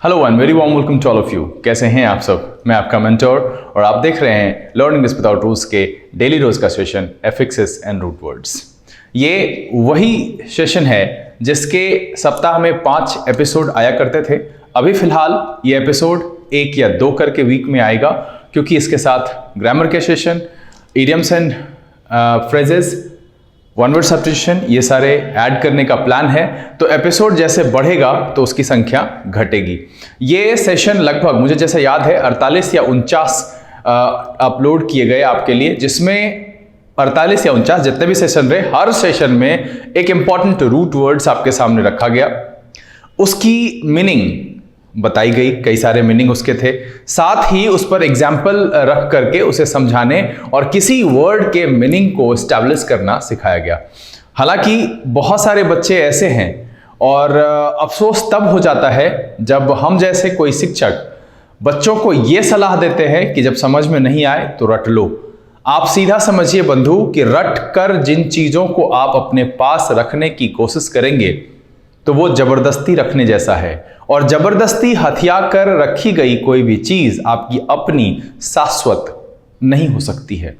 Hello and very warm welcome to all of you. कैसे हैं आप सब? मैं आपका मेंटोर और आप देख रहे हैं लर्निंग दिस विदाउट रूल्स के डेली रोज का session affixes and root words. ये वही सेशन है जिसके सप्ताह में 5 एपिसोड आया करते थे। अभी फिलहाल ये एपिसोड 1 या 2 करके वीक में आएगा, क्योंकि इसके साथ ग्रामर के session, idioms and phrases, one word substitution, ये सारे ऐड करने का प्लान है। तो एपिसोड जैसे बढ़ेगा तो उसकी संख्या घटेगी। ये सेशन लगभग मुझे जैसे याद है 48 या 49 अपलोड किए गए आपके लिए, जिसमें 48 या 49 जितने भी सेशन रहे, हर सेशन में एक इंपॉर्टेंट रूट वर्ड्स आपके सामने रखा गया, उसकी मीनिंग बताई गई, कई सारे मीनिंग उसके थे, साथ ही उस पर एग्जाम्पल रख करके उसे समझाने और किसी वर्ड के मीनिंग को एस्टैब्लिश करना सिखाया गया। हालांकि बहुत सारे बच्चे ऐसे हैं, और अफसोस तब हो जाता है जब हम जैसे कोई शिक्षक बच्चों को यह सलाह देते हैं कि जब समझ में नहीं आए तो रट लो। आप सीधा समझिए बंधु कि रट कर जिन चीजों को आप अपने पास रखने की कोशिश करेंगे तो वो जबरदस्ती रखने जैसा है, और जबरदस्ती हथिया कर रखी गई कोई भी चीज आपकी अपनी शाश्वत नहीं हो सकती है।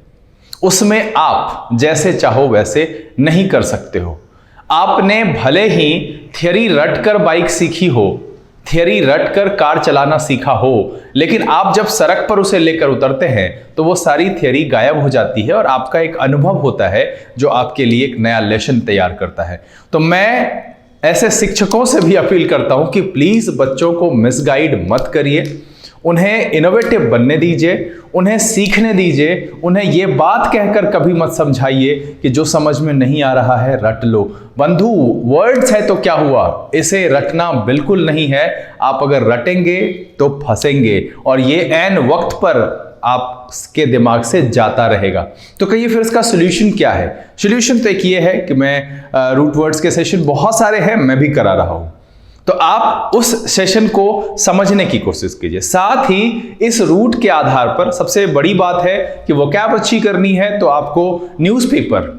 उसमें आप जैसे चाहो वैसे नहीं कर सकते हो। आपने भले ही थियरी रट कर बाइक सीखी हो, थियरी रट कर कार चलाना सीखा हो, लेकिन आप जब सड़क पर उसे लेकर उतरते हैं तो वो सारी थियरी गायब हो जाती है और आपका एक अनुभव होता है जो आपके लिए एक नया लेसन तैयार करता है। तो मैं ऐसे शिक्षकों से भी अपील करता हूं कि प्लीज बच्चों को मिसगाइड मत करिए, उन्हें इनोवेटिव बनने दीजिए, उन्हें सीखने दीजिए। उन्हें यह बात कहकर कभी मत समझाइए कि जो समझ में नहीं आ रहा है रट लो। बंधु, वर्ड्स है तो क्या हुआ, इसे रटना बिल्कुल नहीं है। आप अगर रटेंगे तो फंसेंगे, और ये एन वक्त पर आपके दिमाग से जाता रहेगा। तो कहिए फिर इसका सोल्यूशन क्या है? सोल्यूशन तो एक ये है कि मैं रूट वर्ड्स के सेशन बहुत सारे हैं, मैं भी करा रहा हूं, तो आप उस सेशन को समझने की कोशिश कीजिए। साथ ही इस रूट के आधार पर सबसे बड़ी बात है कि वोकैब अच्छी करनी है तो आपको न्यूज़पेपर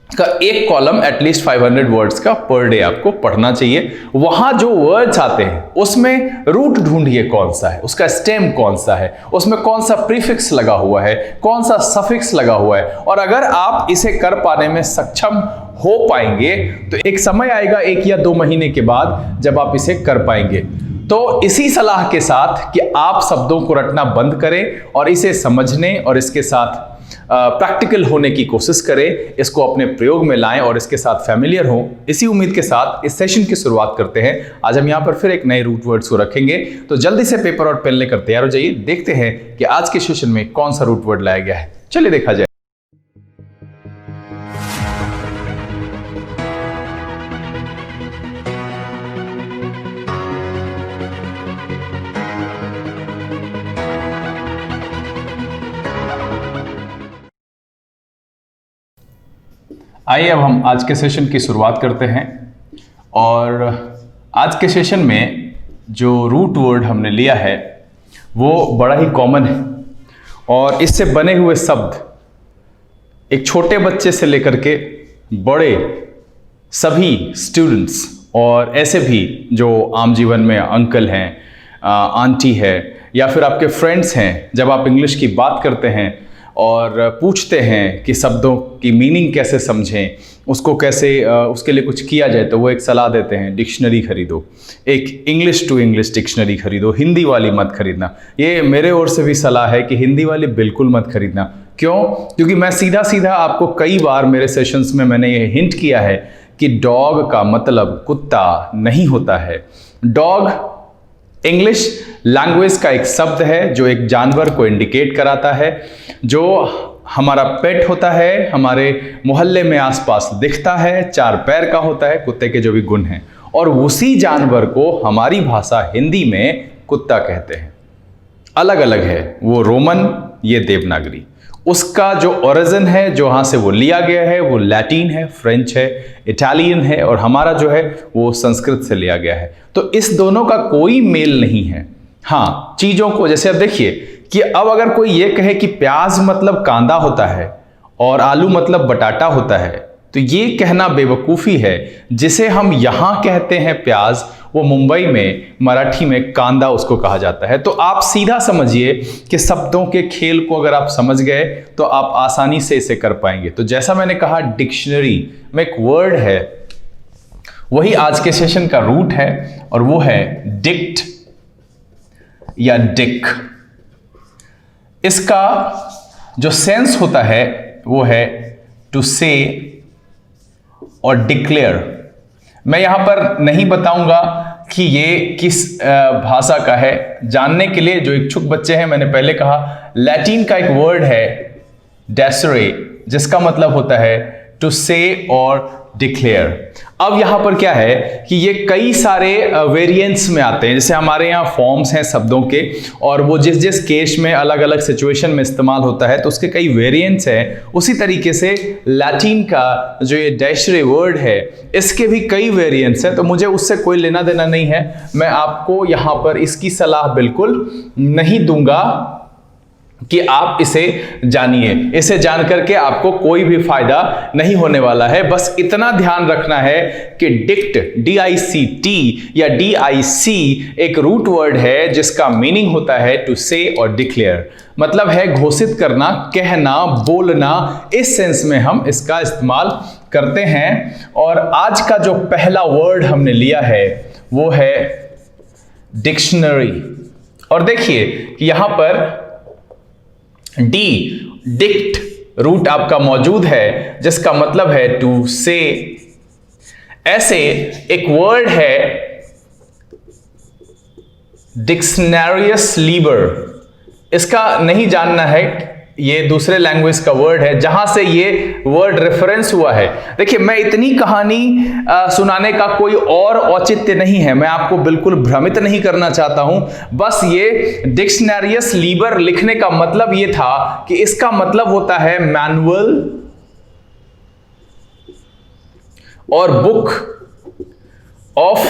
का एक कॉलम एटलीस्ट 500 वर्ड्स का पर डे आपको पढ़ना चाहिए। वहां जो वर्ड्स आते हैं उसमें रूट ढूंढिए कौन सा है, उसका स्टेम कौन सा है, उसमें कौन सा प्रीफिक्स लगा हुआ है, कौन सा सफिक्स लगा हुआ है। और अगर आप इसे कर पाने में सक्षम हो पाएंगे तो एक समय आएगा 1 या 2 महीने के बाद जब आप इसे कर पाएंगे। तो इसी सलाह के साथ कि आप शब्दों को रटना बंद करें और इसे समझने और इसके साथ प्रैक्टिकल होने की कोशिश करें, इसको अपने प्रयोग में लाएं और इसके साथ फैमिलियर हों, इसी उम्मीद के साथ इस सेशन की शुरुआत करते हैं। आज हम यहाँ पर फिर एक नए रूट वर्ड्स को रखेंगे, तो जल्दी से पेपर और पेन लेकर तैयार हो जाइए। देखते हैं कि आज के सेशन में कौन सा रूट वर्ड लाया गया है। चलिए देखा जाए। आइए अब हम आज के सेशन की शुरुआत करते हैं। और आज के सेशन में जो रूट वर्ड हमने लिया है वो बड़ा ही कॉमन है, और इससे बने हुए शब्द एक छोटे बच्चे से लेकर के बड़े सभी स्टूडेंट्स और ऐसे भी जो आम जीवन में अंकल हैं, आंटी है, या फिर आपके फ्रेंड्स हैं, जब आप इंग्लिश की बात करते हैं और पूछते हैं कि शब्दों की मीनिंग कैसे समझें, उसको कैसे उसके लिए कुछ किया जाए, तो वो एक सलाह देते हैं, डिक्शनरी खरीदो, एक इंग्लिश टू इंग्लिश डिक्शनरी खरीदो, हिंदी वाली मत खरीदना। ये मेरे ओर से भी सलाह है कि हिंदी वाली बिल्कुल मत खरीदना। क्यों? क्योंकि मैं सीधा सीधा आपको कई बार मेरे सेशंस में मैंने ये हिंट किया है कि डॉग का मतलब कुत्ता नहीं होता है। डॉग इंग्लिश लैंग्वेज का एक शब्द है जो एक जानवर को इंडिकेट कराता है, जो हमारा पेट होता है, हमारे मोहल्ले में आसपास दिखता है, 4 पैर का होता है, कुत्ते के जो भी गुण हैं, और उसी जानवर को हमारी भाषा हिंदी में कुत्ता कहते हैं। अलग अलग है, वो रोमन, ये देवनागरी। उसका जो ओरिजिन है, जहाँ से वो लिया गया है, वो लैटिन है, फ्रेंच है, इटालियन है, और हमारा जो है वो संस्कृत से लिया गया है। तो इस दोनों का कोई मेल नहीं है। हाँ, चीज़ों को जैसे अब देखिए कि अब अगर कोई ये कहे कि प्याज मतलब कांदा होता है और आलू मतलब बटाटा होता है, तो ये कहना बेवकूफ़ी है। जिसे हम यहाँ कहते हैं प्याज, वो मुंबई में मराठी में कांदा उसको कहा जाता है। तो आप सीधा समझिए कि शब्दों के खेल को अगर आप समझ गए तो आप आसानी से इसे कर पाएंगे। तो जैसा मैंने कहा, डिक्शनरी में एक वर्ड है, वही आज के सेशन का रूट है और वो है डिक्ट या डिक। इसका जो सेंस होता है वो है टू से और डिक्लेयर। मैं यहां पर नहीं बताऊंगा कि ये किस भाषा का है। जानने के लिए जो इच्छुक बच्चे हैं, मैंने पहले कहा लैटिन का एक वर्ड है डेसरे, जिसका मतलब होता है टू से और डिक्लेयर। अब यहां पर क्या है कि ये कई सारे वेरिएंट्स में आते हैं। जैसे हमारे यहाँ फॉर्म्स हैं शब्दों के, और वो जिस जिस केस में अलग अलग सिचुएशन में इस्तेमाल होता है, तो उसके कई वेरिएंट्स हैं। उसी तरीके से लैटिन का जो ये डेशरे वर्ड है, इसके भी कई वेरिएंट्स हैं। तो मुझे उससे कोई लेना देना नहीं है। मैं आपको यहाँ पर इसकी सलाह बिल्कुल नहीं दूंगा कि आप इसे जानिए। इसे जान करके आपको कोई भी फायदा नहीं होने वाला है। बस इतना ध्यान रखना है कि डिक्ट, DICT या DIC एक रूट वर्ड है जिसका मीनिंग होता है टू से और डिक्लेयर। मतलब है घोषित करना, कहना, बोलना। इस सेंस में हम इसका इस्तेमाल करते हैं। और आज का जो पहला वर्ड हमने लिया है वो है डिक्शनरी। और देखिए कि यहां पर डिक्ट रूट आपका मौजूद है, जिसका मतलब है टू से। ऐसे एक वर्ड है डिक्शनरियस लीबर। इसका नहीं जानना है, ये दूसरे लैंग्वेज का वर्ड है जहां से ये वर्ड रेफरेंस हुआ है। देखिए, मैं इतनी कहानी सुनाने का कोई और औचित्य नहीं है। मैं आपको बिल्कुल भ्रमित नहीं करना चाहता हूं। बस ये डिक्शनरियस लीबर लिखने का मतलब ये था कि इसका मतलब होता है मैनुअल और बुक ऑफ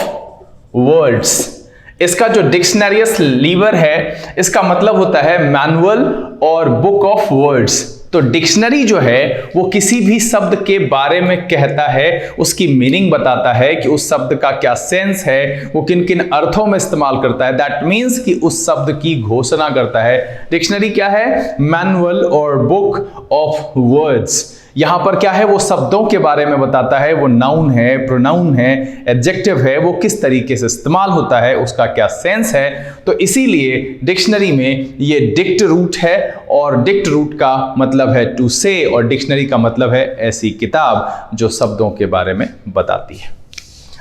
वर्ड्स। इसका जो डिक्शनरियस लीवर है, इसका मतलब होता है मैनुअल और बुक ऑफ वर्ड्स। तो डिक्शनरी जो है वो किसी भी शब्द के बारे में कहता है, उसकी मीनिंग बताता है कि उस शब्द का क्या सेंस है, वो किन किन अर्थों में इस्तेमाल करता है। दैट मीन्स कि उस शब्द की घोषणा करता है। डिक्शनरी क्या है? मैनुअल और बुक ऑफ वर्ड्स। यहां पर क्या है? वो शब्दों के बारे में बताता है। वो नाउन है, प्रोनाउन है, एडजेक्टिव है, वो किस तरीके से इस्तेमाल होता है, उसका क्या सेंस है। तो इसीलिए डिक्शनरी में ये डिक्ट रूट है, और डिक्ट रूट का मतलब है टू से, और डिक्शनरी का मतलब है ऐसी किताब जो शब्दों के बारे में बताती है।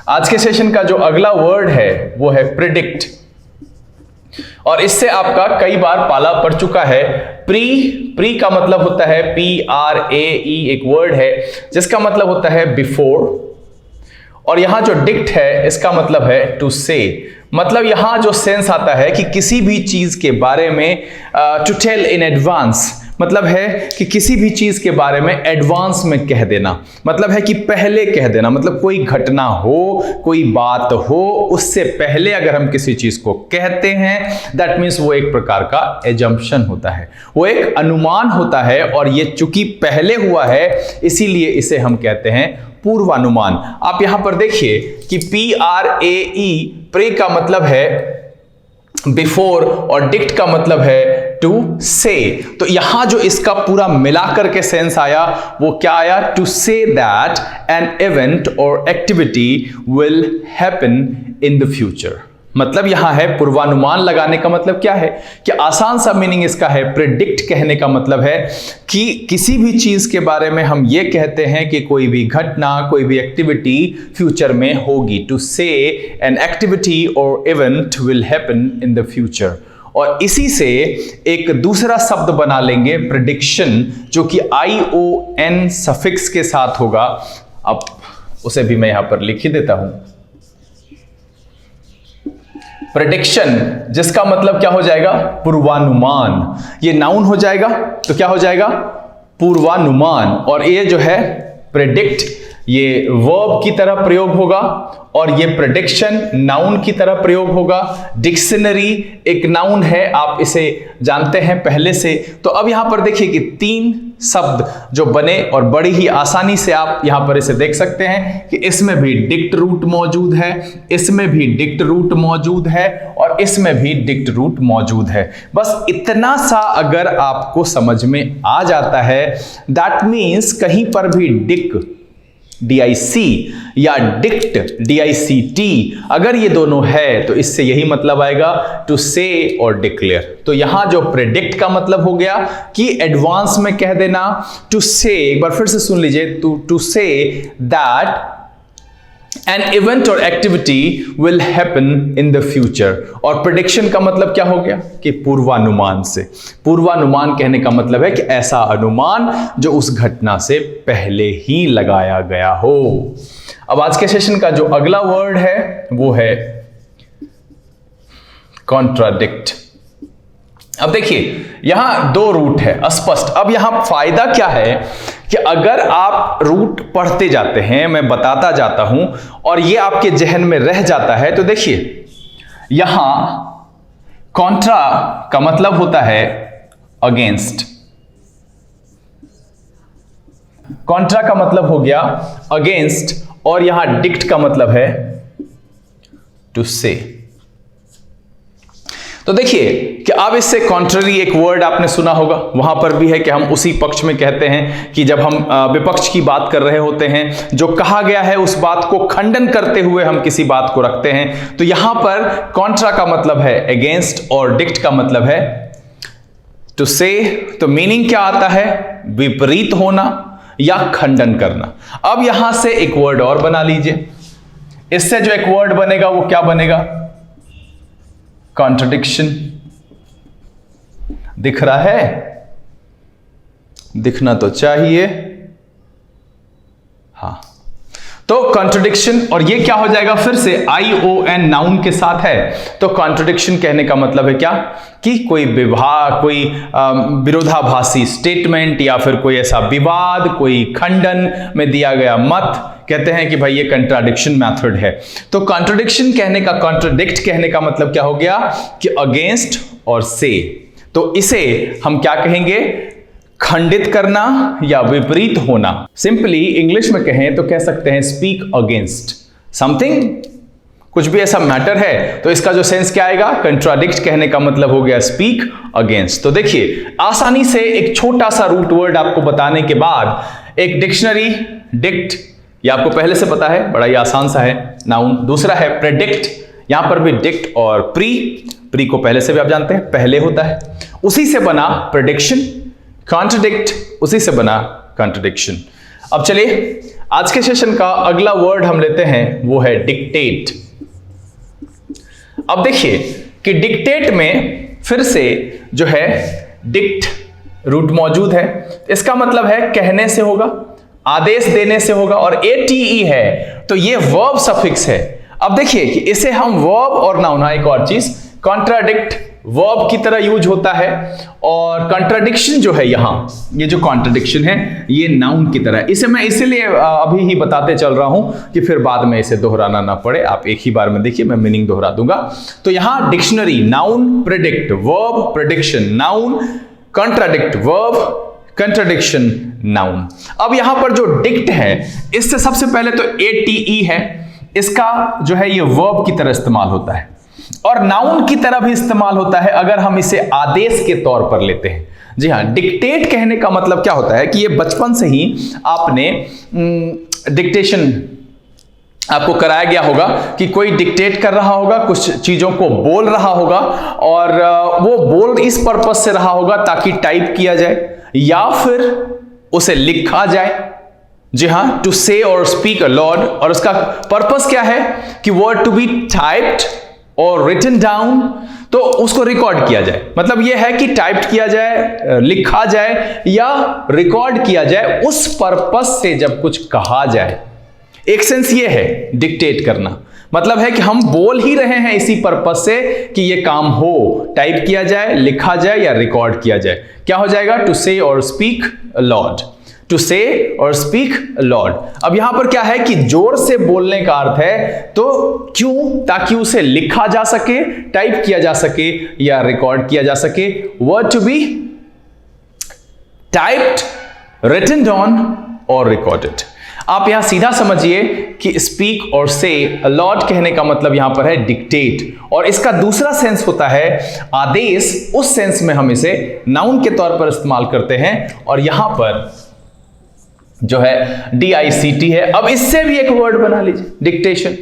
आज के सेशन का जो अगला वर्ड है वो है प्रिडिक्ट, और इससे आपका कई बार पाला पड़ चुका है। प्री का मतलब होता है PRAE, एक वर्ड है जिसका मतलब होता है बिफोर, और यहां जो डिक्ट है इसका मतलब है टू से। मतलब यहां जो सेंस आता है कि किसी भी चीज के बारे में टू टेल इन एडवांस, मतलब है कि किसी भी चीज के बारे में एडवांस में कह देना, मतलब है कि पहले कह देना। मतलब कोई घटना हो, कोई बात हो, उससे पहले अगर हम किसी चीज को कहते हैं, दैट मीन्स वो एक प्रकार का एजम्पशन होता है, वो एक अनुमान होता है। और ये चूंकि पहले हुआ है, इसीलिए इसे हम कहते हैं पूर्वानुमान। आप यहां पर देखिए कि PRAE, प्रे का मतलब है बिफोर, और डिक्ट का मतलब है टू से। तो यहां जो इसका पूरा मिलाकर के सेंस आया वो क्या आया? To say that an event और activity will happen in the future. मतलब यहां है पूर्वानुमान लगाने का मतलब क्या है कि आसान सा मीनिंग इसका है। प्रेडिक्ट कहने का मतलब है कि किसी भी चीज के बारे में हम ये कहते हैं कि कोई भी घटना, कोई भी एक्टिविटी फ्यूचर में होगी। टू से एन एक्टिविटी और event will happen in the future. और इसी से एक दूसरा शब्द बना लेंगे प्रेडिक्शन, जो कि ION सफिक्स के साथ होगा। अब उसे भी मैं यहां पर लिख ही देता हूं। प्रेडिक्शन, जिसका मतलब क्या हो जाएगा? पूर्वानुमान। ये नाउन हो जाएगा तो क्या हो जाएगा? पूर्वानुमान। और ये जो है प्रेडिक्ट, ये वर्ब की तरह प्रयोग होगा और ये प्रेडिक्शन नाउन की तरह प्रयोग होगा। डिक्शनरी एक नाउन है, आप इसे जानते हैं पहले से। तो अब यहां पर देखिए कि 3 शब्द जो बने और बड़ी ही आसानी से आप यहां पर इसे देख सकते हैं कि इसमें भी डिक्ट रूट मौजूद है, इसमें भी डिक्ट रूट मौजूद है और इसमें भी डिक्ट रूट मौजूद है। बस इतना सा अगर आपको समझ में आ जाता है, दैट मीन्स कहीं पर भी डिक DIC या डिक्ट DICT अगर ये दोनों है तो इससे यही मतलब आएगा टू से और डिक्लेयर। तो यहां जो प्रेडिक्ट का मतलब हो गया कि एडवांस में कह देना, टू से, एक बार फिर से सुन लीजिए, to say that an event or activity will happen in the future। और prediction का मतलब क्या हो गया कि पूर्वानुमान से। पूर्वानुमान कहने का मतलब है कि ऐसा अनुमान जो उस घटना से पहले ही लगाया गया हो। अब आज के सेशन का जो अगला वर्ड है वो है कॉन्ट्राडिक्ट। अब देखिए यहां 2 रूट है अस्पष्ट। अब यहां फायदा क्या है कि अगर आप रूट पढ़ते जाते हैं, मैं बताता जाता हूं और ये आपके जहन में रह जाता है, तो देखिए यहां कॉन्ट्रा का मतलब होता है अगेंस्ट। कॉन्ट्रा का मतलब हो गया अगेंस्ट और यहां डिक्ट का मतलब है टू से। तो देखिए कि अब इससे कॉन्ट्ररी एक वर्ड आपने सुना होगा, वहां पर भी है कि हम उसी पक्ष में कहते हैं कि जब हम विपक्ष की बात कर रहे होते हैं, जो कहा गया है उस बात को खंडन करते हुए हम किसी बात को रखते हैं। तो यहां पर कॉन्ट्रा का मतलब है अगेंस्ट और डिक्ट का मतलब है टू से। तो मीनिंग क्या आता है? विपरीत होना या खंडन करना। अब यहां से एक वर्ड और बना लीजिए, इससे जो एक वर्ड बनेगा वो क्या बनेगा? कॉन्ट्रडिक्शन। दिख रहा है? दिखना तो चाहिए। हां, तो कॉन्ट्रडिक्शन, और ये क्या हो जाएगा फिर से ION नाउन के साथ है। तो कॉन्ट्रडिक्शन कहने का मतलब है क्या कि कोई विवाद, कोई विरोधाभासी स्टेटमेंट या फिर कोई ऐसा विवाद, कोई खंडन में दिया गया मत, कहते हैं कि भाई ये कंट्राडिक्शन मेथड है। तो कॉन्ट्रडिक्शन कहने का, कॉन्ट्रडिक्ट कहने का मतलब क्या हो गया कि अगेंस्ट और से। तो इसे हम क्या कहेंगे? खंडित करना या विपरीत होना। सिंपली इंग्लिश में कहें तो कह सकते हैं स्पीक अगेंस्ट समथिंग। कुछ भी ऐसा मैटर है तो इसका जो सेंस क्या आएगा? कंट्राडिक्ट कहने का मतलब हो गया स्पीक अगेंस्ट। तो देखिए आसानी से एक छोटा सा रूट वर्ड आपको बताने के बाद एक डिक्शनरी डिक्ट, ये आपको पहले से पता है, बड़ा ही आसान सा है नाउन। दूसरा है प्रेडिक्ट, यहां पर भी डिक्ट और प्री को पहले से भी आप जानते हैं पहले होता है, उसी से बना प्रेडिक्शन। कॉन्ट्रडिक्ट उसी से बना कॉन्ट्रडिक्शन। अब चलिए आज के सेशन का अगला वर्ड हम लेते हैं, वो है डिक्टेट। अब देखिए कि डिक्टेट में फिर से जो है डिक्ट रूट मौजूद है। इसका मतलब है कहने से होगा, आदेश देने से होगा, और ATE है तो ये वर्ब सफिक्स है। अब देखिए कि इसे हम वर्ब और नाउन, एक और चीज, कॉन्ट्राडिक्ट वर्ब की तरह यूज होता है और कंट्राडिक्शन जो है यहां, ये जो कॉन्ट्रडिक्शन है ये नाउन की तरह है। इसे मैं इसीलिए अभी ही बताते चल रहा हूं कि फिर बाद में इसे दोहराना ना पड़े। आप एक ही बार में देखिए, मैं मीनिंग दोहरा दूंगा। तो यहां dictionary noun, predict verb, prediction noun, contradict verb, contradiction noun. अब यहां पर जो डिक्ट है इससे सबसे पहले तो ATE है, इसका जो है ये वर्ब की तरह इस्तेमाल होता है और नाउन की तरह भी इस्तेमाल होता है अगर हम इसे आदेश के तौर पर लेते हैं। जी हां, डिक्टेट कहने का मतलब क्या होता है कि ये बचपन से ही आपने डिक्टेशन आपको कराया गया होगा कि कोई डिक्टेट कर रहा होगा, कुछ चीजों को बोल रहा होगा और वो बोल इस पर्पस से रहा होगा ताकि टाइप किया जाए या फिर उसे लिखा जाए। जी हां, टू से और स्पीक अ लॉर्ड, और उसका पर्पस क्या है कि वर्ड टू बी टाइप्ड और रिटन डाउन, तो उसको रिकॉर्ड किया जाए। मतलब यह है कि टाइप किया जाए, लिखा जाए या रिकॉर्ड किया जाए उस पर्पस से जब कुछ कहा जाए। एक सेंस ये है डिक्टेट करना, मतलब है कि हम बोल ही रहे हैं इसी पर्पस से कि ये काम हो, टाइप किया जाए, लिखा जाए या रिकॉर्ड किया जाए। क्या हो जाएगा? टू से और स्पीक लॉर्ड। टू टू से और स्पीक लॉर्ड। अब यहां पर क्या है कि जोर से बोलने का अर्थ है, तो क्यों? ताकि उसे लिखा जा सके, टाइप किया जा सके या रिकॉर्ड किया जा सके। Word to be typed, written down और रिकॉर्डेड। आप यहां सीधा समझिए कि स्पीक और से अलॉट कहने का मतलब यहां पर है डिक्टेट, और इसका दूसरा सेंस होता है आदेश। उस सेंस में हम इसे नाउन के तौर पर इस्तेमाल करते हैं, और यहां पर जो है DICT है। अब इससे भी एक वर्ड बना लीजिए, डिक्टेशन।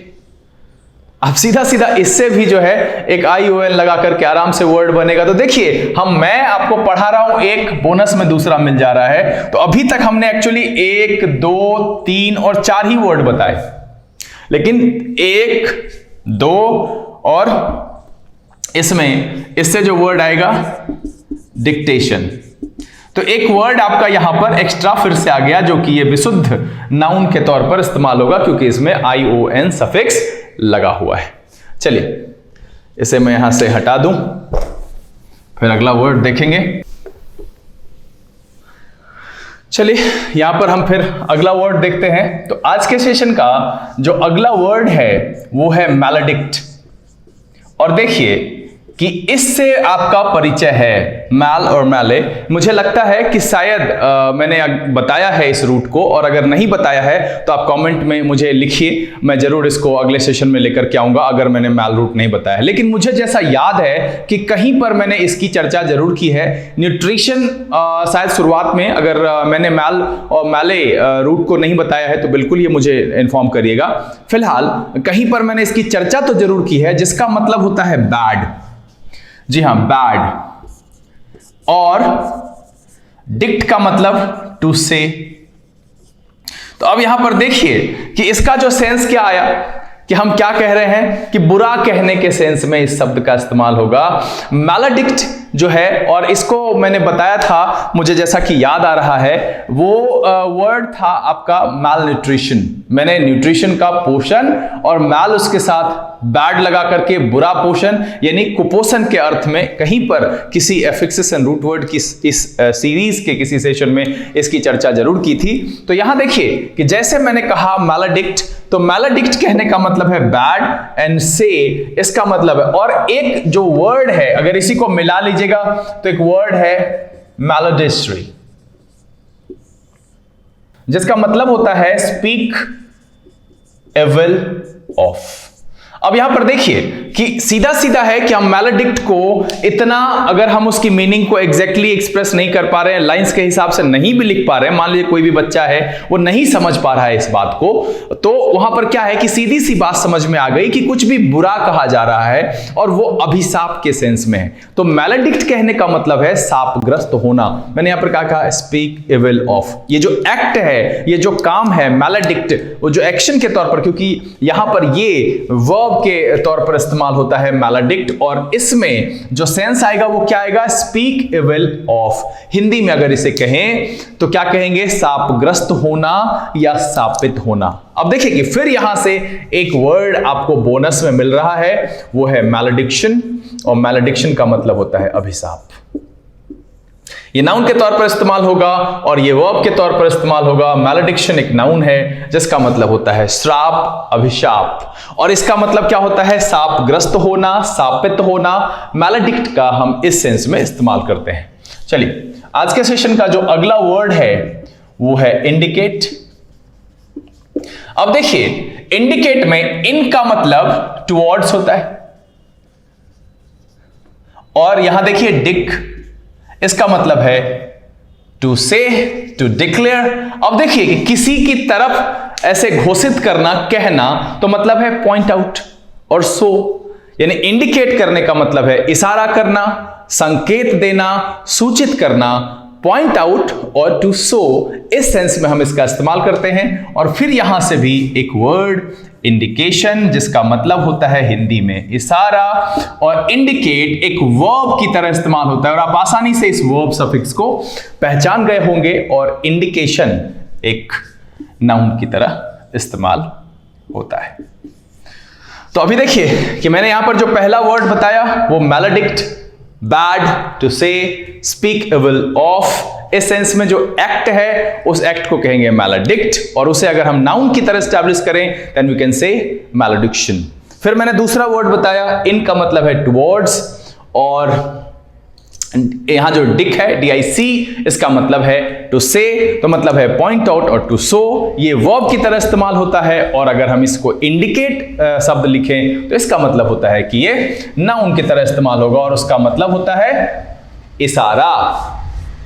अब सीधा सीधा इससे भी जो है एक ION लगा करके आराम से वर्ड बनेगा। तो देखिए, मैं आपको पढ़ा रहा हूं, एक बोनस में दूसरा मिल जा रहा है। तो अभी तक हमने एक्चुअली 1, 2, 3 और 4 ही वर्ड बताए, लेकिन 1, 2 और इसमें इससे जो वर्ड आएगा डिक्टेशन, तो एक वर्ड आपका यहां पर एक्स्ट्रा फिर से आ गया, जो कि ये विशुद्ध नाउन के तौर पर इस्तेमाल होगा, क्योंकि इसमें ION सफिक्स लगा हुआ है। चलिए, इसे मैं यहां से हटा दूं, फिर अगला वर्ड देखेंगे। चलिए, यहां पर हम फिर अगला वर्ड देखते हैं। तो आज के सेशन का जो अगला वर्ड है वो है मैलेडिक्ट। और देखिए कि इससे आपका परिचय है, मैल और मैले। मुझे लगता है कि शायद मैंने बताया है इस रूट को, और अगर नहीं बताया है तो आप कमेंट में मुझे लिखिए, मैं जरूर इसको अगले सेशन में लेकर के आऊंगा अगर मैंने मैल रूट नहीं बताया है। लेकिन मुझे जैसा याद है कि कहीं पर मैंने इसकी चर्चा जरूर की है, न्यूट्रिशन शायद शुरुआत में। अगर मैंने मैल और मैले रूट को नहीं बताया है तो बिल्कुल ये मुझे इन्फॉर्म करिएगा। फिलहाल कहीं पर मैंने इसकी चर्चा तो जरूर की है, जिसका मतलब होता है बैड। जी हां, बैड। और डिक्ट का मतलब टू से। तो अब यहां पर देखिए कि इसका जो सेंस क्या आया, कि हम क्या कह रहे हैं कि बुरा कहने के सेंस में इस शब्द का इस्तेमाल होगा। मैलेडिक्ट जो है, और इसको मैंने बताया था, मुझे जैसा कि याद आ रहा है, वो वर्ड था आपका मैल न्यूट्रिशन। मैंने न्यूट्रिशन का पोषण और मैल उसके साथ बैड लगा करके बुरा पोषण यानी कुपोषण के अर्थ में कहीं पर किसी एफिक्सिस एंड रूट वर्ड की इस सीरीज के किसी सेशन में इसकी चर्चा जरूर की थी। तो यहां देखिए कि जैसे मैंने कहा मैलेडिक्ट, तो मैलेडिक्ट कहने का मतलब है बैड, एंड से इसका मतलब है, और एक जो वर्ड है अगर इसी को मिला लीजिएगा तो एक वर्ड है मैलेडिस्ट्री, जिसका मतलब होता है स्पीक एविल ऑफ। अब यहां पर देखिए कि सीधा सीधा है कि हम मैलेडिक्ट को इतना, अगर हम उसकी मीनिंग को एग्जैक्टली एक्सप्रेस नहीं कर पा रहे हैं, लाइंस के हिसाब से नहीं भी लिख पा रहे हैं, मान लीजिए कोई भी बच्चा है वो नहीं समझ पा रहा है इस बात को, तो वहां पर क्या है कि सीधी सी बात समझ में आ गई कि कुछ भी बुरा कहा जा रहा है और वो अभिशाप के सेंस में है। तो मैलेडिक्ट कहने का मतलब है शापग्रस्त होना। मैंने यहां पर क्या कहा, स्पीक एविल ऑफ। ये जो एक्ट है, ये जो काम है मैलेडिक्ट, वो जो एक्शन के तौर पर, क्योंकि यहां पर ये वर्ब के तौर पर इस्तेमाल होता है मैलेडिक्ट, और इसमें जो सेंस आएगा वो क्या आएगा, स्पीक एविल ऑफ। हिंदी में अगर इसे कहें तो क्या कहेंगे, शापग्रस्त होना या शापित होना। अब देखिए कि फिर यहां से एक वर्ड आपको बोनस में मिल रहा है, वो है मैलेडिक्शन, और मैलेडिक्शन का मतलब होता है अभिशाप। ये नाउन के तौर पर इस्तेमाल होगा और ये वर्ब के तौर पर इस्तेमाल होगा। मैलेडिक्शन एक नाउन है जिसका मतलब होता है श्राप, अभिशाप, और इसका मतलब क्या होता है, शापग्रस्त होना, शापित होना। मैलेडिक्ट का हम इस सेंस में इस्तेमाल करते हैं। चलिए, आज के सेशन का जो अगला वर्ड है वो है इंडिकेट। अब देखिए, इंडिकेट में इन का मतलब टुवर्ड्स होता है, और यहां देखिए डिक, इसका मतलब है टू से, टू डिक्लेयर। अब देखिए कि किसी की तरफ ऐसे घोषित करना, कहना, तो मतलब है पॉइंट आउट और शो, यानी इंडिकेट करने का मतलब है इशारा करना, संकेत देना, सूचित करना। पॉइंट आउट और टू शो, इस सेंस में हम इसका इस्तेमाल करते हैं। और फिर यहां से भी एक वर्ड इंडिकेशन, जिसका मतलब होता है हिंदी में इशारा, और इंडिकेट एक वर्ब की तरह इस्तेमाल होता है, और आप आसानी से इस वर्ब सफिक्स को पहचान गए होंगे, और इंडिकेशन एक नाउन की तरह इस्तेमाल होता है। तो अभी देखिए कि मैंने यहां पर जो पहला वर्ड बताया वो मैलेडिक्ट, बैड, टू से, स्पीक इविल ऑफ। इस सेंस में जो एक्ट है उस एक्ट को कहेंगे मैलेडिक्ट, और उसे अगर हम नाउन की तरह स्टैब्लिश करें देन वी कैन से मैलेडिक्शन। फिर मैंने दूसरा वर्ड बताया, इन का मतलब है टुवर्ड्स, और यहां जो डिक है DIC, इसका मतलब है टू से, तो मतलब है पॉइंट आउट और टू शो, ये वर्ब की तरह इस्तेमाल होता है। और अगर हम इसको इंडिकेट शब्द लिखें तो इसका मतलब होता है कि ये नाउन की तरह इस्तेमाल होगा, और उसका मतलब होता है इशारा।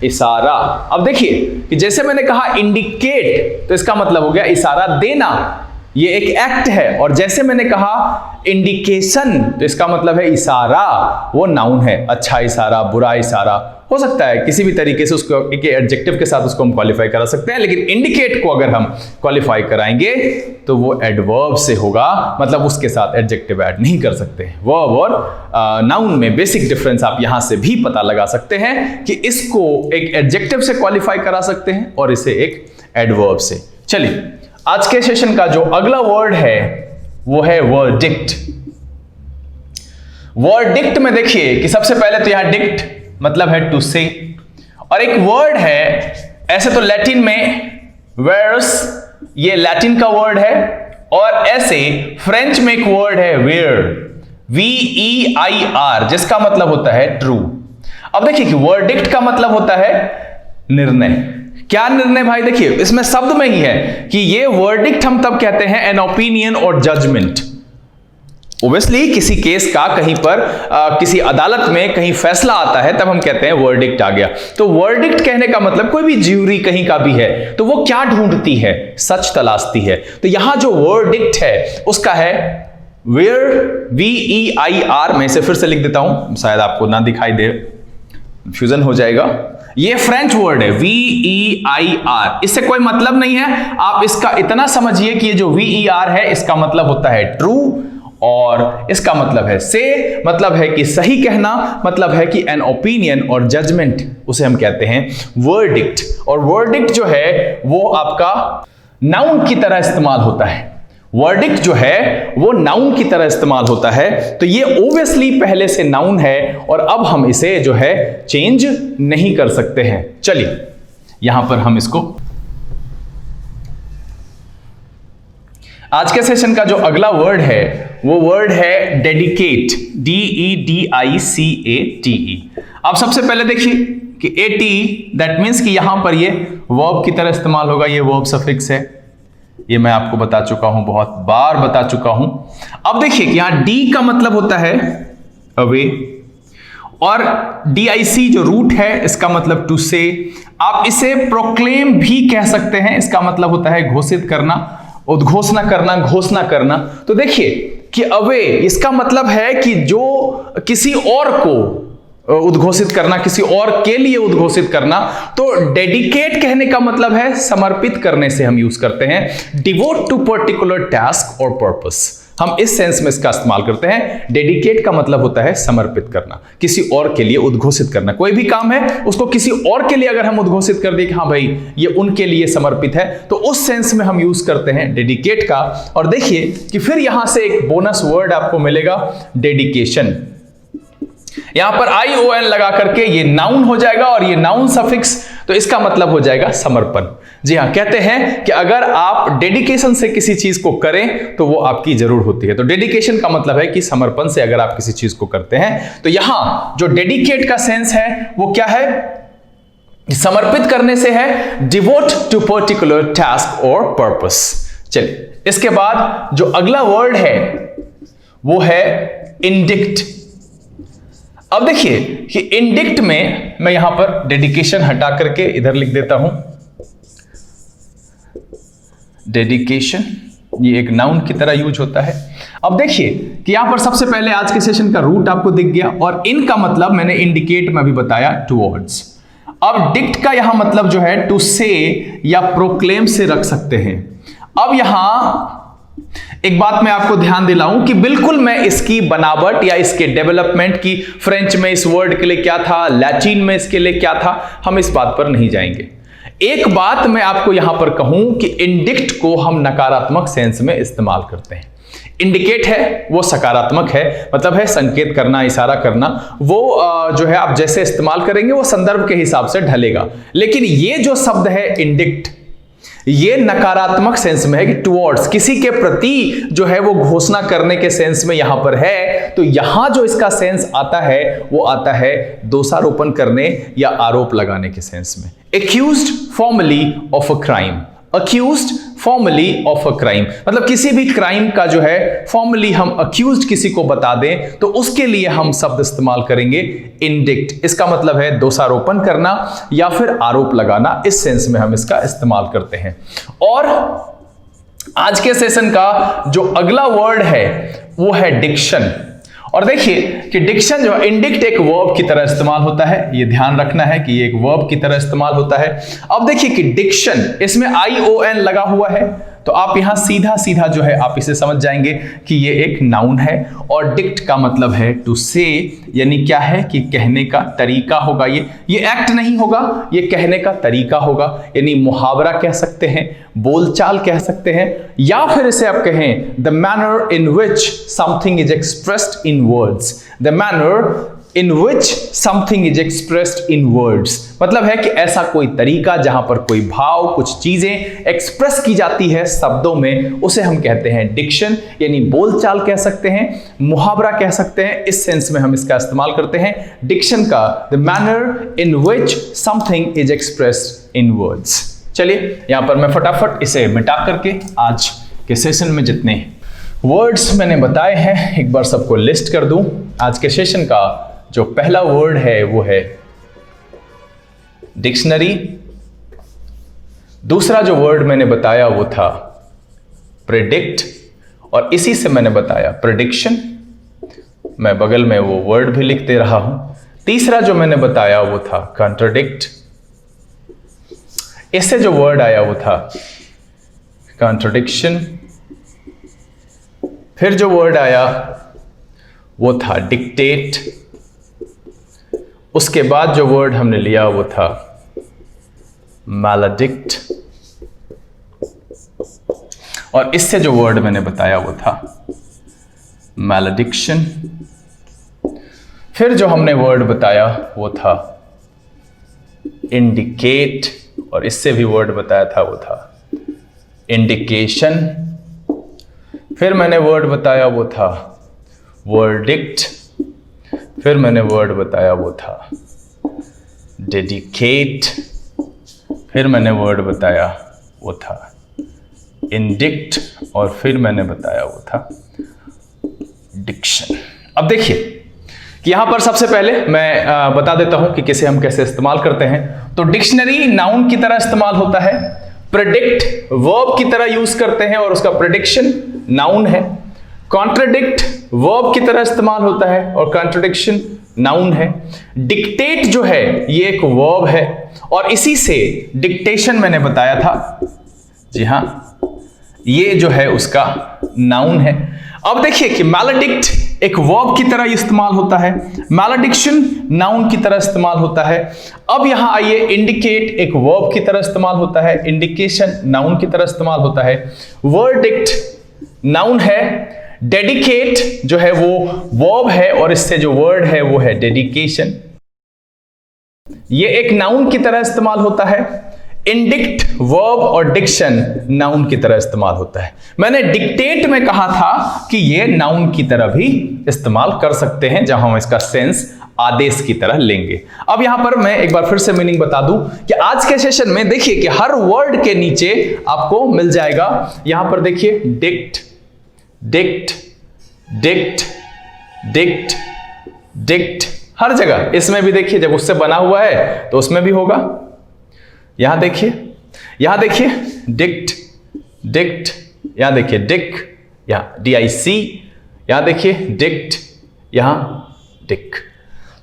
इशारा। अब देखिए कि जैसे मैंने कहा इंडिकेट, तो इसका मतलब हो गया इशारा देना, ये एक एक्ट है। और जैसे मैंने कहा इंडिकेशन, तो इसका मतलब है इशारा, वो नाउन है। अच्छा इशारा, बुरा इशारा, हो सकता है किसी भी तरीके से उसको एक एडजेक्टिव के साथ उसको हम क्वालिफाई करा सकते हैं, लेकिन इंडिकेट को अगर हम क्वालिफाई कराएंगे तो वो एडवर्ब से होगा, मतलब उसके साथ एडजेक्टिव ऐड नहीं कर सकते। वर्ब और नाउन में बेसिक डिफरेंस आप यहां से भी पता लगा सकते हैं कि इसको एक एडजेक्टिव से क्वालिफाई करा सकते हैं और इसे एक एडवर्ब से। चलिए आज के सेशन का जो अगला वर्ड है वो है वर्डिक्ट। वर्डिक्ट में देखिए कि सबसे पहले तो यहां डिक्ट मतलब है टू से, और एक वर्ड है, ऐसे तो लैटिन में वेयर्स, ये लैटिन का वर्ड है, और ऐसे फ्रेंच में एक वर्ड है वेयर, VEIR, जिसका मतलब होता है ट्रू। अब देखिए कि वर्डिक्ट का मतलब होता है निर्णय। क्या निर्णय भाई? देखिए इसमें शब्द में ही है कि ये वर्डिक्ट हम तब कहते हैं एन ओपिनियन और जजमेंट। ओब्वियसली किसी केस का कहीं पर किसी अदालत में कहीं फैसला आता है तब हम कहते हैं वर्डिक्ट आ गया। तो वर्डिक्ट कहने का मतलब कोई भी ज्यूरी कहीं का भी है तो वो क्या ढूंढती है? सच तलाशती है। तो यहां जो वर्डिक्ट है उसका है वेयर, VEIR। मैं इसे फिर से लिख देता हूं, शायद आपको ना दिखाई दे, फ्यूजन हो जाएगा। ये फ्रेंच वर्ड है VEIR, इससे कोई मतलब नहीं है, आप इसका इतना समझिए कि ये जो VER है इसका मतलब होता है ट्रू, और इसका मतलब है से, मतलब है कि सही कहना, मतलब है कि एन ओपिनियन, और जजमेंट उसे हम कहते हैं वर्डिक्ट। और वर्डिक्ट जो है वो आपका नाउन की तरह इस्तेमाल होता है। वर्डिक्ट जो है वो नाउन की तरह इस्तेमाल होता है, तो ये ओब्वियसली पहले से नाउन है और अब हम इसे जो है चेंज नहीं कर सकते हैं। चलिए यहां पर हम इसको, आज के सेशन का जो अगला वर्ड है वो वर्ड है डेडिकेट, DEDICATE। अब सबसे पहले देखिए कि AT, दैट मीन्स कि यहां पर ये वर्ब की तरह इस्तेमाल होगा, ये वर्ब सफिक्स है, ये मैं आपको बता चुका हूं, बहुत बार बता चुका हूं। अब देखिए कि यहां D का मतलब होता है अवे, और DIC जो रूट है इसका मतलब टू से। आप इसे प्रोक्लेम भी कह सकते हैं, इसका मतलब होता है घोषित करना, उद्घोषणा करना, घोषणा करना। तो देखिए कि अवे इसका मतलब है कि जो किसी और को उद्घोषित करना, किसी और के लिए उद्घोषित करना। तो डेडिकेट कहने का मतलब है समर्पित करने से हम यूज करते हैं, डिवोट टू पर्टिकुलर टास्क और पर्पस, हम इस सेंस में इसका इस्तेमाल करते हैं। डेडिकेट का मतलब होता है समर्पित करना, किसी और के लिए उद्घोषित करना। कोई भी काम है उसको किसी और के लिए अगर हम उद्घोषित कर दें कि हाँ भाई ये उनके लिए समर्पित है, तो उस सेंस में हम यूज करते हैं डेडिकेट का। और देखिए कि फिर यहां से एक बोनस वर्ड आपको मिलेगा, डेडिकेशन। यहां पर ION लगा करके ये नाउन हो जाएगा, और ये नाउन सफिक्स, तो इसका मतलब हो जाएगा समर्पण। जी हां, कहते हैं कि अगर आप डेडिकेशन से किसी चीज को करें तो वो आपकी जरूर होती है। तो डेडिकेशन का मतलब है कि समर्पण से अगर आप किसी चीज को करते हैं। तो यहां जो डेडिकेट का सेंस है वो क्या है? समर्पित करने से है, डिवोट टू पर्टिकुलर टास्क और पर्पस। चलिए इसके बाद जो अगला वर्ड है वो है इंडिक्ट। अब देखिए कि इंडिक्ट में मैं यहां पर डेडिकेशन हटा करके इधर लिख देता हूं, डेडिकेशन, ये एक नाउन की तरह यूज होता है। अब देखिए कि यहां पर सबसे पहले आज के सेशन का रूट आपको दिख गया, और इनका मतलब मैंने इंडिकेट में भी बताया टुवर्ड्स। अब डिक्ट का यहां मतलब जो है टू से या प्रोक्लेम से रख सकते हैं। अब यहां एक बात मैं आपको ध्यान दिलाऊं कि बिल्कुल मैं इसकी बनावट या इसके डेवलपमेंट की, फ्रेंच में इस वर्ड के लिए क्या था, लैटिन में इसके लिए क्या था, हम इस बात पर नहीं जाएंगे। एक बात मैं आपको यहां पर कहूं कि इंडिक्ट को हम नकारात्मक सेंस में इस्तेमाल करते हैं। इंडिकेट है वो सकारात्मक है, मतलब है संकेत करना, इशारा करना। वो जो है आप जैसे इस्तेमाल करेंगे वो संदर्भ के हिसाब से ढलेगा। लेकिन ये जो शब्द है इंडिक्ट, ये नकारात्मक सेंस में है कि टुवर्ड्स, किसी के प्रति जो है वो घोषणा करने के सेंस में यहां पर है। तो यहां जो इसका सेंस आता है वो आता है दोषारोपण करने या आरोप लगाने के सेंस में। Accused formally of a crime, accused formally of a crime, मतलब किसी भी क्राइम का जो है फॉर्मली हम अक्यूज्ड किसी को बता दें तो उसके लिए हम शब्द इस्तेमाल करेंगे इंडिक्ट। इसका मतलब है दोषारोपण करना या फिर आरोप लगाना, इस सेंस में हम इसका इस्तेमाल करते हैं। और आज के सेशन का जो अगला वर्ड है वो है डिक्शन। और देखिए कि डिक्शन जो है इंडिक्ट एक वर्ब की तरह इस्तेमाल होता है, ये ध्यान रखना है कि ये एक वर्ब की तरह इस्तेमाल होता है। अब देखिए कि डिक्शन, इसमें ION लगा हुआ है, तो आप यहां सीधा सीधा जो है आप इसे समझ जाएंगे कि ये एक नाउन है। और डिक्ट का मतलब है टू से, यानी क्या है कि कहने का तरीका होगा। ये एक्ट नहीं होगा, ये कहने का तरीका होगा, यानी मुहावरा कह सकते हैं, बोलचाल कह सकते हैं, या फिर इसे आप कहें the manner in which something is expressed in words, the manner in which something is expressed in words, मतलब है कि ऐसा कोई तरीका जहां पर कोई भाव, कुछ चीजें एक्सप्रेस की जाती है शब्दों में, उसे हम कहते हैं डिक्शन, यानी बोलचाल कह सकते हैं, मुहावरा कह सकते हैं। इस सेंस में हम इसका इस्तेमाल करते हैं डिक्शन का, the manner in which something is expressed in words. चलिए यहां पर मैं फटाफट इसे मिटा करके आज के सेशन में जितने वर्ड्स मैंने बताए हैं एक बार सबको लिस्ट कर दूं। आज के सेशन का जो पहला वर्ड है वो है डिक्शनरी। दूसरा जो वर्ड मैंने बताया वो था प्रेडिक्ट, और इसी से मैंने बताया प्रेडिक्शन, मैं बगल में वो वर्ड भी लिख दे रहा हूं। तीसरा जो मैंने बताया वो था कॉन्ट्रडिक्ट, इससे जो वर्ड आया वो था कॉन्ट्रडिक्शन। फिर जो वर्ड आया वो था डिक्टेट, उसके बाद जो वर्ड हमने लिया वो था मैलेडिक्ट, और इससे जो वर्ड मैंने बताया वो था मैलेडिक्शन। फिर जो हमने वर्ड बताया वो था इंडिकेट, और इससे भी वर्ड बताया था वो था इंडिकेशन। फिर मैंने वर्ड बताया वो था वर्डिक्ट। फिर मैंने वर्ड बताया वो था डेडिकेट। फिर मैंने वर्ड बताया वो था इंडिक्ट, और फिर मैंने बताया वो था डिक्शन। अब देखिए कि यहां पर सबसे पहले मैं बता देता हूं कि किसे हम कैसे इस्तेमाल करते हैं। तो डिक्शनरी नाउन की तरह इस्तेमाल होता है, प्रेडिक्ट वर्ब की तरह यूज करते हैं और उसका प्रेडिक्शन नाउन है। कॉन्ट्रडिक्ट वर्ब की तरह इस्तेमाल होता है और कॉन्ट्रडिक्शन नाउन है। डिक्टेट जो है ये एक वर्ब है, और इसी से डिक्टेशन मैंने बताया था, जी हां, ये जो है उसका नाउन है। अब देखिए कि मैलेडिक्ट एक वर्ब की तरह इस्तेमाल होता है, मैलेडिक्शन नाउन की तरह इस्तेमाल होता है। अब यहां आइए, इंडिकेट एक वर्ब की तरह इस्तेमाल होता है, इंडिकेशन नाउन की तरह इस्तेमाल होता है, वर्डिक्ट नाउन है, डेडिकेट जो है वो वर्ब है और इससे जो वर्ड है वो है डेडिकेशन, ये एक नाउन की तरह इस्तेमाल होता है। इंडिक्ट वर्ब और डिक्शन नाउन की तरह इस्तेमाल होता है। मैंने डिक्टेट में कहा था कि ये नाउन की तरह भी इस्तेमाल कर सकते हैं, जहां हम इसका सेंस आदेश की तरह लेंगे। अब यहां पर मैं एक बार फिर से मीनिंग बता दूं कि आज के सेशन में देखिए कि हर वर्ड के नीचे आपको मिल जाएगा, यहां पर देखिए dict, dict, dict, dict, dict, हर जगह। इसमें भी देखिए जब उससे बना हुआ है तो उसमें भी होगा। यहां देखिए, यहां देखिए डिक्ट, डिक्ट, यहां देखिए डिक, यहां DIC, यहां देखिए डिक्ट, यहां डिक।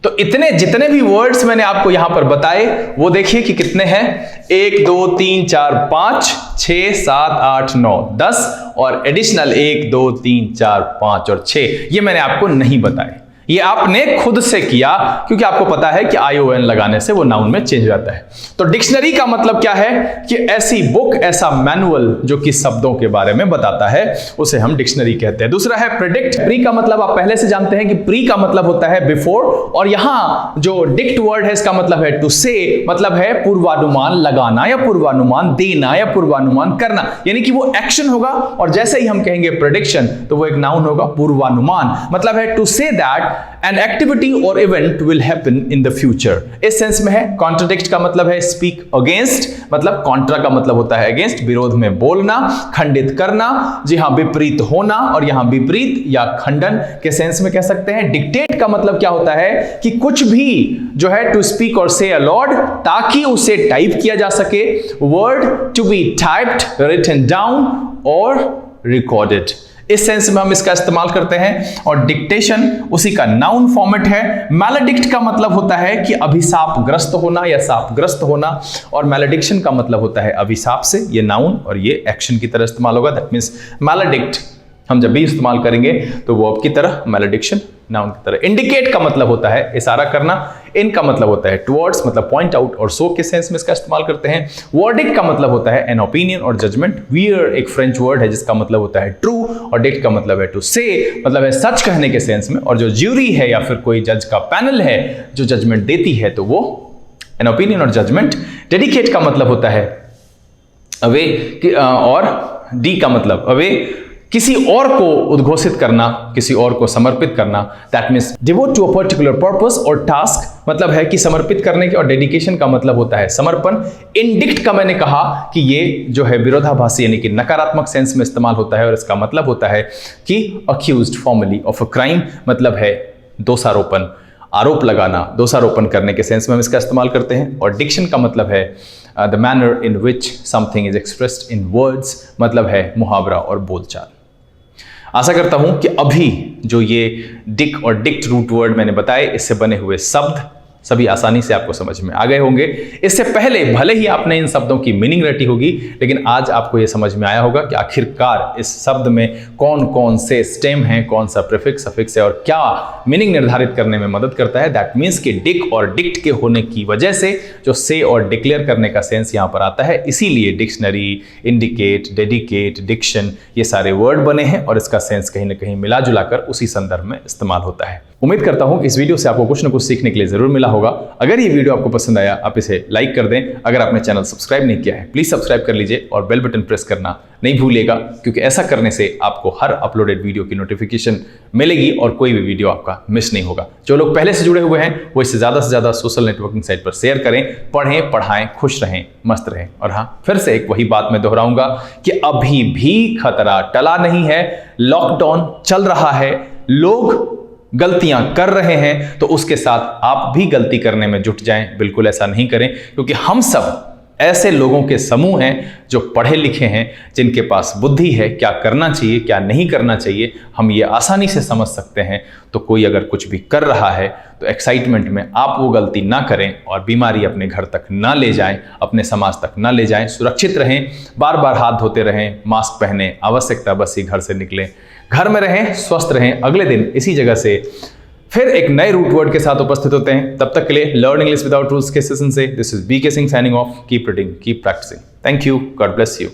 तो इतने जितने भी वर्ड्स मैंने आपको यहां पर बताए वो देखिए कि कितने हैं, 1 2 3 4 5 6 7 8 9 10 और एडिशनल 1 2 3 4 5 और 6, ये मैंने आपको नहीं बताए। ये आपने खुद से किया क्योंकि आपको पता है कि ION लगाने से वो नाउन में चेंज हो जाता है। तो डिक्शनरी का मतलब क्या है कि ऐसी बुक, ऐसा मैनुअल जो कि शब्दों के बारे में बताता है, उसे हम डिक्शनरी कहते हैं। दूसरा है प्रेडिक्ट। प्री का मतलब आप पहले से जानते हैं कि प्री का मतलब होता है बिफोर, और यहां जो डिक्ट वर्ड है इसका मतलब है टू से, मतलब है पूर्वानुमान लगाना या पूर्वानुमान देना या पूर्वानुमान करना, यानी कि वो एक्शन होगा और जैसे ही हम कहेंगे प्रेडिक्शन तो वो एक नाउन होगा पूर्वानुमान, मतलब है to say that an activity or event will happen in the future। इस सेंस में है। कॉन्ट्राडिक्ट का मतलब है स्पीक अगेंस्ट, मतलब कॉन्ट्रा का मतलब होता है अगेंस्ट, विरोध में बोलना, खंडित करना, जी हां विपरीत होना, और यहां विपरीत या खंडन के सेंस में कह सकते हैं। डिक्टेट का मतलब क्या होता है कि कुछ भी जो है टू स्पीक और से अलॉड, ताकि उसे टाइप किया जा सके, word to be typed, written down और रिकॉर्डेड, इस सेंस में हम इसका इस्तेमाल करते हैं। और डिक्टेशन उसी का नाउन फॉर्मेट है। मैलेडिक्ट का मतलब होता है कि अभिशापग्रस्त होना या शापग्रस्त होना, और मैलेडिक्शन का मतलब होता है अभिशाप से, ये नाउन और ये एक्शन की तरह इस्तेमाल होगा। दैट मींस मैलेडिक्ट हम जब भी इस्तेमाल करेंगे तो वो की तरह, मैलेडिक्शन नाउन की तरह। इंडिकेट का मतलब होता है इशारा करना। इन का मतलब होता है टुवर्ड्स, मतलब पॉइंट आउट और सो के सेंस में इसका इस्तेमाल करते हैं। वर्डिक्ट का मतलब होता है एन ओपिनियन और जजमेंट। वियर एक फ्रेंच वर्ड है जिसका मतलब होता है ट्रू, और डिक्ट का मतलब है टू से, मतलब है सच कहने के सेंस में। और जो ज्यूरी है या फिर कोई जज का पैनल है जो जजमेंट देती है तो वो एन ओपिनियन और जजमेंट। डेडिकेट का मतलब होता है अवे, और डी का मतलब अवे किसी और को उद्घोषित करना, किसी और को समर्पित करना। That means devote to a particular purpose और टास्क, मतलब है कि समर्पित करने के, और डेडिकेशन का मतलब होता है समर्पण। इंडिक्ट का मैंने कहा कि ये जो है विरोधाभासी यानी कि नकारात्मक सेंस में इस्तेमाल होता है, और इसका मतलब होता है कि accused formally of a crime, मतलब है दोषारोपण, आरोप लगाना, दोषारोपण करने के सेंस में हम इसका इस्तेमाल करते हैं। और डिक्शन का मतलब है the manner in which something is expressed in words, मतलब है मुहावरा और बोलचाल। आशा करता हूं कि अभी जो ये डिक और डिक्ट रूट वर्ड मैंने बताए, इससे बने हुए शब्द सभी आसानी से आपको समझ में आ गए होंगे। इससे पहले भले ही आपने इन शब्दों की मीनिंग रटी होगी, लेकिन आज आपको यह समझ में आया होगा कि आखिरकार इस शब्द में कौन कौन से स्टेम हैं, कौन सा प्रीफिक्स, सफिक्स है और क्या मीनिंग निर्धारित करने में मदद करता है। दैट मीन्स कि डिक और डिक्ट के होने की वजह से जो से और डिक्लेयर करने का सेंस यहाँ पर आता है, इसीलिए डिक्शनरी, इंडिकेट, डेडिकेट, डिक्शन, ये सारे वर्ड बने हैं और इसका सेंस कहीं ना कहीं मिला जुला कर उसी संदर्भ में इस्तेमाल होता है। उम्मीद करता हूं कि इस वीडियो से आपको कुछ ना कुछ सीखने के लिए जरूर मिला होगा। अगर ये वीडियो आपको पसंद आया, आप इसे लाइक कर दें। अगर आपने चैनल सब्सक्राइब नहीं किया है, प्लीज सब्सक्राइब कर लीजिए और बेल बटन प्रेस करना नहीं भूलिएगा, क्योंकि ऐसा करने से आपको हर अपलोडेड वीडियो की नोटिफिकेशन मिलेगी और कोई भी वीडियो आपका मिस नहीं होगा। जो लोग पहले से जुड़े हुए हैं वो इसे ज्यादा से ज्यादा सोशल नेटवर्किंग साइट पर शेयर करें। पढ़ें, पढ़ाएं, खुश रहें, मस्त रहें। और हाँ, फिर से एक वही बात मैं दोहराऊंगा कि अभी भी खतरा टला नहीं है। लॉकडाउन चल रहा है, लोग गलतियां कर रहे हैं, तो उसके साथ आप भी गलती करने में जुट जाएं। बिल्कुल ऐसा नहीं करें, क्योंकि हम सब ऐसे लोगों के समूह हैं जो पढ़े लिखे हैं, जिनके पास बुद्धि है, क्या करना चाहिए क्या नहीं करना चाहिए हम ये आसानी से समझ सकते हैं। तो कोई अगर कुछ भी कर रहा है तो एक्साइटमेंट में आप वो गलती ना करें और बीमारी अपने घर तक ना ले जाएं, अपने समाज तक ना ले जाएं। सुरक्षित रहें, बार बार हाथ धोते रहें, मास्क पहनें, आवश्यकता बस ही घर से निकलें, घर में रहें, स्वस्थ रहें। अगले दिन इसी जगह से फिर एक नए रूट वर्ड के साथ उपस्थित होते हैं। तब तक के लिए लर्न इंग्लिश विदाउट रूल्स के सेशन से this is BK Singh signing off. Keep reading, keep practicing. Thank you, God bless you.